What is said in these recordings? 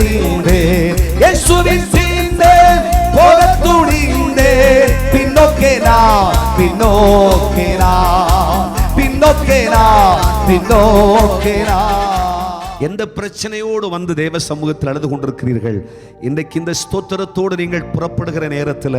துணிந்தேன், இயேசுவின் பின்னே போக துணிந்தேன். பின்னோக்கே நான், பின்னோக்கே நான், பின்னோக்கே நான், பின்னோக்கே நான். எந்த பிரச்சனையோடு வந்து தேவ சமூகத்தில் அழுது கொண்டிருக்கிறீர்கள், இன்றைக்கு இந்த ஸ்தோத்திரத்தோடு நீங்கள் புறப்படுகிற நேரத்தில்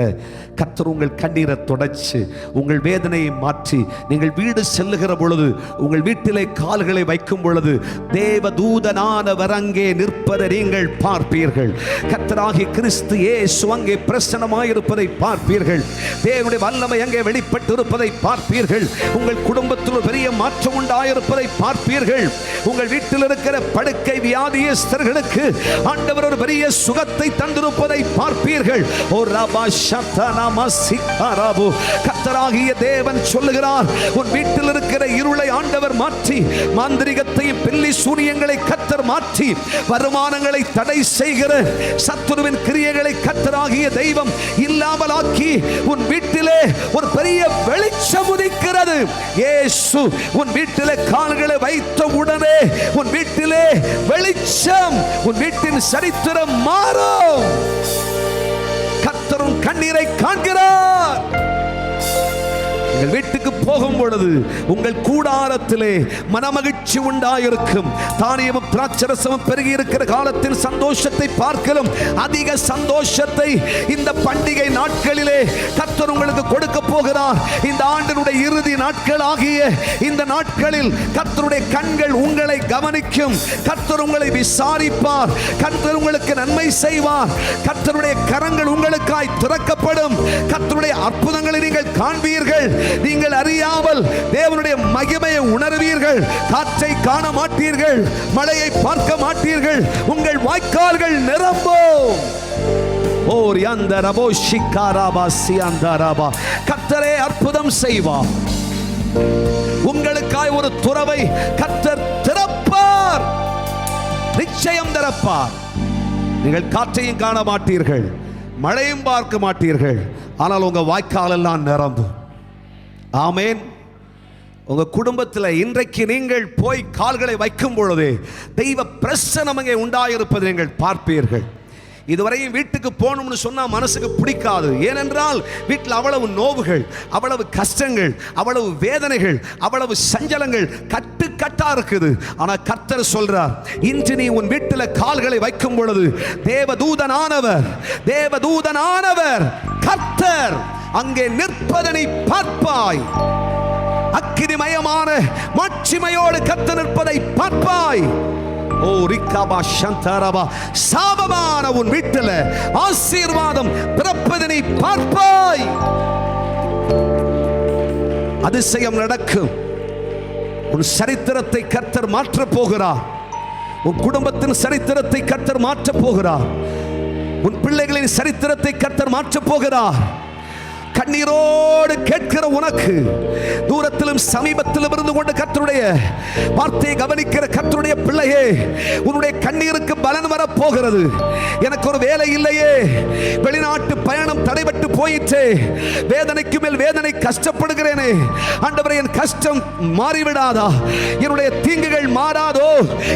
கர்த்தர் உங்கள் கண்ணீரை தொடச்சு உங்கள் வேதனையை மாற்றி நீங்கள் வீடு செல்லுகிற பொழுது, உங்கள் வீட்டிலே கால்களை வைக்கும் பொழுது தேவ தூதனானவர் அங்கே நிற்பதை நீங்கள் பார்ப்பீர்கள். கர்த்தராகிய கிறிஸ்து இயேசு அங்கே பிரசன்னமாயிருப்பதை பார்ப்பீர்கள். தேவனுடைய வல்லமை அங்கே வெளிப்பட்டு இருப்பதை பார்ப்பீர்கள். உங்கள் குடும்பத்தில் பெரிய மாற்றம் உண்டாயிருப்பதை பார்ப்பீர்கள். உங்கள் வீட்டில் இருக்கிற படுக்கை வியாதியஸ்தர்களுக்கு ஆண்டவர் ஒரு பெரிய சுகத்தை தந்திருப்பதை பார்ப்பீர்கள். ஓ ரபா ஷத்தனம சிக்கரபு. கர்த்தராகிய தேவன் சொல்லுகிறார், உன் வீட்டில் இருக்கிற இருளை ஆண்டவர் மாற்றி, மாந்திரிகத்தையும் பில்லி சூனியங்களை கர்த்தர் மாற்றி, வருமானங்களை தடை செய்கிற சத்துருவின் கிரியைகளை கர்த்தராகிய தெய்வம் இல்லாமலாக்கி உன் வீட்டிலே ஒரு பெரிய வெளிச்சம் உதிக்கிறது. இயேசு உன் வீட்டிலே கால்களை வைத்த உடனே உன் வீட்டிலே வெளிச்சம், உன் வீட்டின் சரித்திரம் மாறும். கர்த்தரும் கண்ணீரை காண்கிறார். உங்கள் வீட்டுக்கு போகும் பொழுது உங்கள் கூடாரத்திலே மனமகிழ்ச்சி உண்டாயிருக்கும். தானியமும் திராட்சரசமும் பெருகி இருக்கிற காலத்தில் சந்தோஷத்தை பார்க்கலும் அதிக சந்தோஷத்தை இந்த பண்டிகை நாட்களிலே கர்த்தர் உங்களுக்கு கொடுக்க போகிறார். இந்த ஆண்டினுடைய இறுதி நாட்கள் ஆகிய இந்த நாட்களில் கர்த்தருடைய கண்கள் உங்களை கவனிக்கும். கர்த்தர் உங்களை விசாரிப்பார். கர்த்தர் உங்களுக்கு நன்மை செய்வார். கர்த்தருடைய கரங்கள் உங்களுக்காய் திறக்கப்படும். கர்த்தருடைய அற்புதங்களை நீங்கள் காண்பீர்கள். நீங்கள் அறியாமல் தேவனுடைய மகிமையை உணர்வீர்கள். காற்றை காண மாட்டீர்கள், மழையை பார்க்க மாட்டீர்கள். உங்கள் வாய்க்கால்கள் நிரம்பும். ஓர் யந்தரபோ ஷிகாராபா சியந்தரபா. கர்த்தரே அற்புதம் செய்வார். உங்களுக்காய் ஒரு துறவை கர்த்தர் திறப்பார், நிச்சயம் திறப்பார். நீங்கள் காற்றையும் காண மாட்டீர்கள், மழையும் பார்க்க மாட்டீர்கள், ஆனால் உங்க வாய்க்கால் எல்லாம் நிரம்பும். ஆமென். உங்க குடும்பத்தில் இன்றைக்கு நீங்கள் போய் கால்களை வைக்கும் பொழுது தெய்வ பிரசன்னம் அங்கே உண்டாயிருப்பதை நீங்கள் பார்ப்பீர்கள். இதுவரையும் வீட்டுக்கு போகணும்னு சொன்னா மனசுக்கு பிடிக்காது. ஏனென்றால் வீட்டில் அவ்வளவு நோவுகள், அவ்வளவு கஷ்டங்கள், அவ்வளவு வேதனைகள், அவ்வளவு சஞ்சலங்கள் கட்டுக்கட்டா இருக்குது. ஆனா கர்த்தர் சொல்றார், இன்று நீ உன் வீட்டில் கால்களை வைக்கும் பொழுது தேவதூதனானவர், தேவதூதனானவர் கர்த்தர் அங்கே நிற்பதனை பார்ப்பாய். அக்கினிமயமான மாட்சிமையோடு கர்த்தர் நிற்பதை பார்ப்பாய். ஓ ரிகாபா சந்தரபா. சாபமான உன் வீட்டில் ஆசீர்வாதம் பிறப்பதனை பார்ப்பாய். அதிசயம் நடக்கும். உன் சரித்திரத்தை கர்த்தர் மாற்றப் போகிறார். உன் குடும்பத்தின் சரித்திரத்தை கர்த்தர் மாற்றப் போகிறார். உன் பிள்ளைகளின் சரித்திரத்தை கர்த்தர் மாற்றப் போகிறார். கண்ணீரோடு கேட்கிற உனக்கு, தூரத்திலும் சமீபத்திலும் இருந்து கொண்டு கர்த்தருடைய வார்த்தையை கவனிக்கிற கர்த்தருடைய பிள்ளையே, உன்னுடைய கண்ணீருக்கு பலன் வரப் போகிறது. எனக்கு ஒரு வேலை இல்லையே, வெளிநாட்டு பயணம் தடைபட்டு போயிற்றே, வேதனைக்கு மேல் வேதனை, கஷ்டப்படுகிறேனே ஆண்டவரே, என் கஷ்டம் மாறிவிடாதா? என்னுடைய தீங்குகள் மாறாதோ?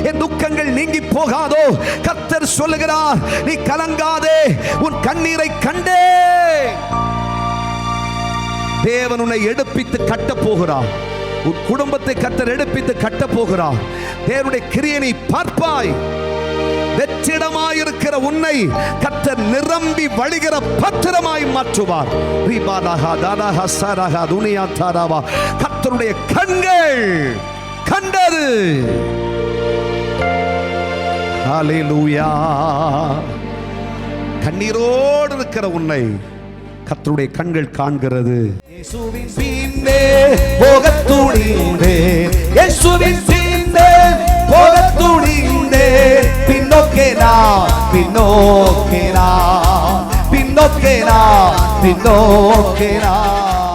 என் துக்கங்கள் நீங்கி போகாதோ? கர்த்தர் சொல்லுகிறார், நீ கலங்காதே, உன் கண்ணீரை கண்டே. தேவன் உன்னை எடுப்பித்து கட்ட போகிறார். உன் குடும்பத்தை கர்த்தர் எடுப்பித்து கட்ட போகிறார். தேவனுடைய கிரியையை பார்ப்பாய். வெற்றிடமாயிருக்கிற உன்னை கர்த்தர் நிரம்பி வழிகிற பத்திரமாய் மாற்றுவார். கர்த்தருடைய கண்கள் கண்டது. ஹல்லேலூயா. கண்ணீரோடு இருக்கிற உன்னை கர்த்தருடைய கண்கள் காண்கிறது. இயேசுவின் பின்னே போக துணிந்தேன், இயேசுவின் பின்னே போக துணிந்தேன். பின்னோக்கே நான், பின்னோக்கே நான், பின்னோக்கே நான், பின்னோக்கே நான்.